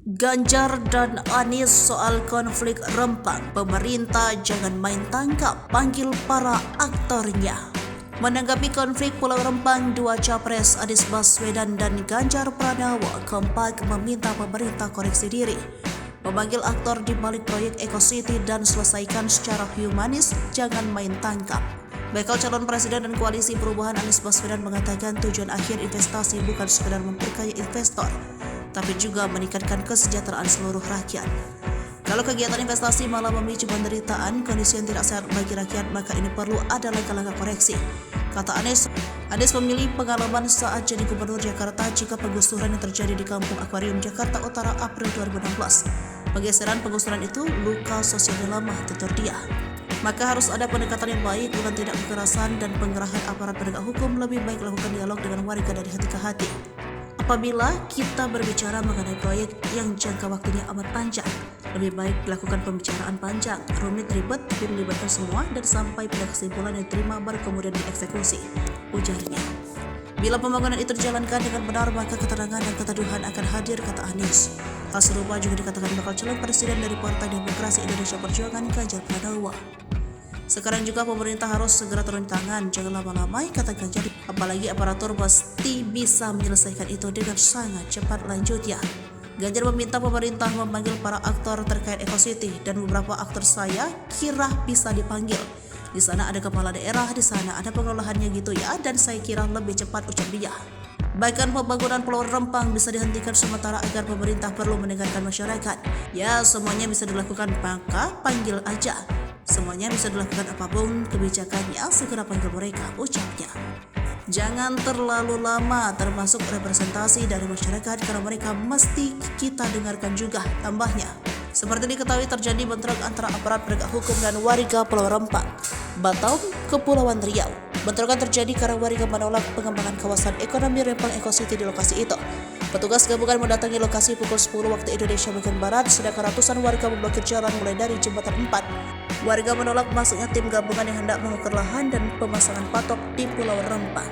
Ganjar dan Anies soal konflik Rempang. Pemerintah jangan main tangkap, panggil para aktornya. Menanggapi konflik Pulau Rempang, dua capres Anies Baswedan dan Ganjar Pranowo kompak meminta pemerintah koreksi diri, memanggil aktor di balik proyek Eco City dan selesaikan secara humanis, jangan main tangkap. Bakal calon presiden dan koalisi perubahan Anies Baswedan mengatakan tujuan akhir investasi bukan sekedar memperkaya investor, tapi juga meningkatkan kesejahteraan seluruh rakyat. Kalau kegiatan investasi malah memicu penderitaan, kondisi yang tidak sehat bagi rakyat, maka ini perlu ada langkah-langkah koreksi. Kata Anies memilih pengalaman saat jadi gubernur Jakarta jika penggusuran yang terjadi di Kampung Akuarium Jakarta Utara April 2016. Penggeseran penggusuran itu luka sosial lama, tutur dia. Maka harus ada pendekatan yang baik, bukan tidak kekerasan dan pengerahan aparat penegak hukum. Lebih baik lakukan dialog dengan warga dari hati ke hati. Apabila kita berbicara mengenai proyek yang jangka waktunya amat panjang, lebih baik dilakukan pembicaraan panjang, rumit, ribet, tapi melibatkan semua dan sampai pada kesimpulan yang diterima baru kemudian dieksekusi, ujarnya. Bila pembangunan itu dijalankan dengan benar, maka ketenangan dan keteduhan akan hadir, kata Anies. Hal serupa juga dikatakan bakal calon presiden dari Partai Demokrasi Indonesia Perjuangan, Ganjar Pranowo. Sekarang juga pemerintah harus segera turun tangan, jangan lama-lama, kata Ganjar. Apalagi aparatur pasti bisa menyelesaikan itu dengan sangat cepat, lanjutnya. Ganjar meminta pemerintah memanggil para aktor terkait Eco City dan beberapa aktor saya kira bisa dipanggil. Di sana ada kepala daerah, di sana ada pengelolaannya gitu ya, dan saya kira lebih cepat, ucap dia. Bahkan pembangunan Pulau Rempang bisa dihentikan sementara agar pemerintah perlu mendengarkan masyarakat. Ya, semuanya bisa dilakukan, maka panggil aja. Semuanya bisa dilakukan, apapun kebijakannya, segera panggil mereka, ucapnya. Jangan terlalu lama, termasuk representasi dari masyarakat, karena mereka mesti kita dengarkan juga, tambahnya. Seperti diketahui terjadi bentrok antara aparat penegak hukum dan warga Pulau Rempang, Batam, Kepulauan Riau. Bentrokan terjadi karena warga menolak pengembangan kawasan ekonomi Rempang Eco City di lokasi itu. Petugas gabungan mendatangi lokasi pukul 10 waktu Indonesia bagian Barat, sedangkan ratusan warga memblokir jalan mulai dari Jembatan 4. Warga menolak masuknya tim gabungan yang hendak mengukur lahan dan pemasangan patok di Pulau Rempang.